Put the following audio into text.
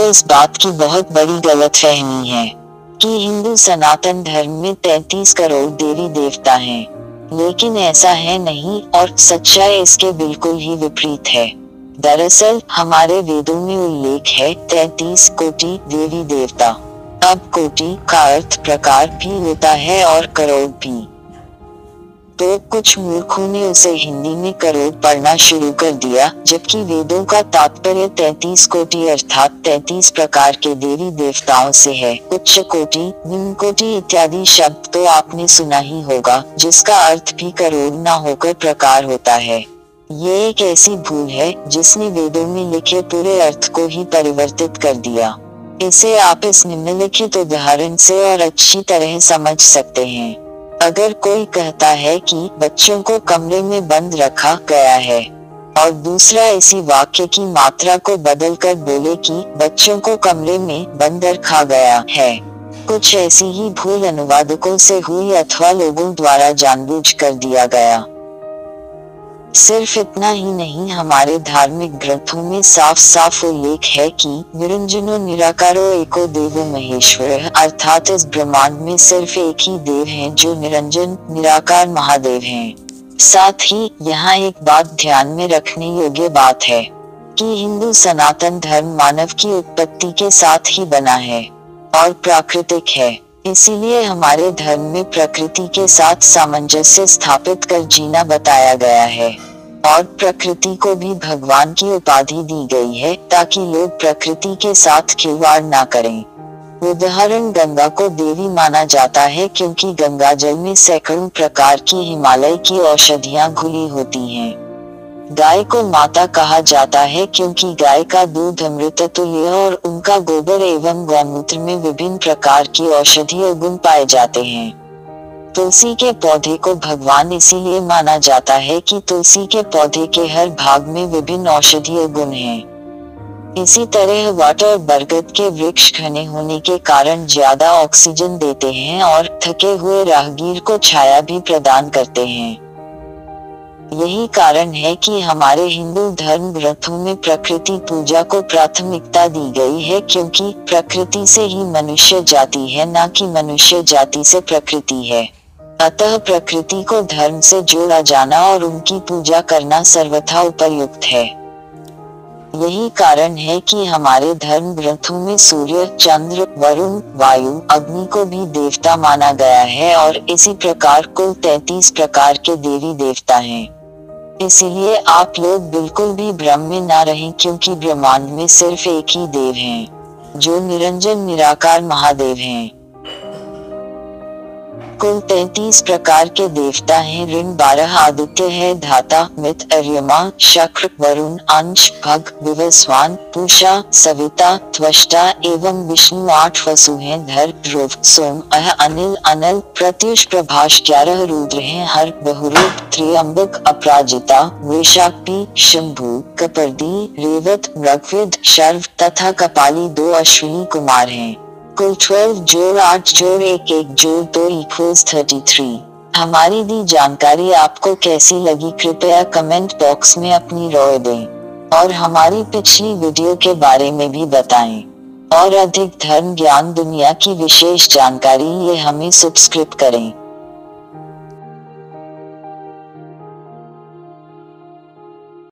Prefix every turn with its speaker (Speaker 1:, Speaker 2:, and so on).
Speaker 1: इस बात की बहुत बड़ी गलतफहमी है कि हिंदू सनातन धर्म में 33 करोड़ देवी देवता हैं। लेकिन ऐसा है नहीं, और सच्चाई इसके बिल्कुल ही विपरीत है। दरअसल हमारे वेदों में उल्लेख है 33 कोटि देवी देवता। अब कोटि का अर्थ प्रकार भी होता है और करोड़ भी। तो कुछ मूर्खों ने उसे हिंदी में करोड़ पढ़ना शुरू कर दिया, जबकि वेदों का तात्पर्य 33 कोटि अर्थात 33 प्रकार के देवी देवताओं से है। उच्च कोटि, निम्न कोटि इत्यादि शब्द तो आपने सुना ही होगा, जिसका अर्थ भी करोड़ न होकर प्रकार होता है। ये एक ऐसी भूल है जिसने वेदों में लिखे पूरे अर्थ को ही परिवर्तित कर दिया। इसे आप इस निम्नलिखित उदाहरण से और अच्छी तरह समझ सकते हैं। अगर कोई कहता है कि बच्चों को कमरे में बंद रखा गया है, और दूसरा इसी वाक्य की मात्रा को बदलकर बोले कि बच्चों को कमरे में बंद रखा गया है, कुछ ऐसी ही भूल अनुवादकों से हुई अथवा लोगों द्वारा जानबूझ कर दिया गया। सिर्फ इतना ही नहीं, हमारे धार्मिक ग्रंथों में साफ साफ उल्लेख है कि निरंजनो निराकारो एको देवो महेश्वर, अर्थात इस ब्रह्मांड में सिर्फ एक ही देव है जो निरंजन निराकार महादेव हैं। साथ ही यहाँ एक बात ध्यान में रखने योग्य बात है कि हिंदू सनातन धर्म मानव की उत्पत्ति के साथ ही बना है और प्राकृतिक है। इसीलिए हमारे धर्म में प्रकृति के साथ सामंजस्य स्थापित कर जीना बताया गया है, और प्रकृति को भी भगवान की उपाधि दी गई है ताकि लोग प्रकृति के साथ खिलवाड़ ना करें। उदाहरण, गंगा को देवी माना जाता है क्योंकि गंगा जल में सैकड़ों प्रकार की हिमालय की औषधियां घुली होती हैं। गाय को माता कहा जाता है क्योंकि गाय का दूध अमृत तुल्य और उनका गोबर एवं गौमूत्र में विभिन्न प्रकार की औषधीय गुण पाए जाते हैं। तुलसी के पौधे को भगवान इसीलिए माना जाता है कि तुलसी के पौधे के हर भाग में विभिन्न औषधीय गुण हैं। इसी तरह वट और बरगद के वृक्ष घने होने के कारण ज्यादा ऑक्सीजन देते हैं और थके हुए राहगीर को छाया भी प्रदान करते हैं। यही कारण है कि हमारे हिंदू धर्म ग्रंथों में प्रकृति पूजा को प्राथमिकता दी गई है, क्योंकि प्रकृति से ही मनुष्य जाति है, न कि मनुष्य जाति से प्रकृति है। अतः प्रकृति को धर्म से जोड़ा जाना और उनकी पूजा करना सर्वथा उपयुक्त है। यही कारण है कि हमारे धर्म ग्रंथों में सूर्य, चंद्र, वरुण, वायु, अग्नि को भी देवता माना गया है और इसी प्रकार कुल 33 प्रकार के देवी देवता हैं। इसीलिए आप लोग बिल्कुल भी भ्रम में ना रहें, क्योंकि ब्रह्मांड में सिर्फ एक ही देव हैं, जो निरंजन निराकार महादेव हैं। कुल 33 प्रकार के देवता हैं। ऋण 12 आदित्य है, धाता, मित, अर्यमा, शक्र, वरुण, अंश, भग, विवस्वान, पूषा, सविता, त्वष्टा एवं विष्णु 8 वसु हैं, धर, ध्रुव, सोम, अनिल, अनल, प्रत्युष, प्रभाष 11 रुद्र हैं, हर, बहुरूप, त्र्यंबक, अपराजिता, वृषाक्पी, शंभु, कपर्दी, रेवत, मृगविद, शर्व तथा कपाली 2 अश्विनी कुमार हैं। कुल 12 जोड़ 8 जोड़ 1 1 जोड़ 2 इक्वल्स 33। हमारी दी जानकारी आपको कैसी लगी, कृपया कमेंट बॉक्स में अपनी राय दें और हमारी पिछली वीडियो के बारे में भी बताएं। और अधिक धर्म ज्ञान दुनिया की विशेष जानकारी लिए हमें सब्सक्राइब करें।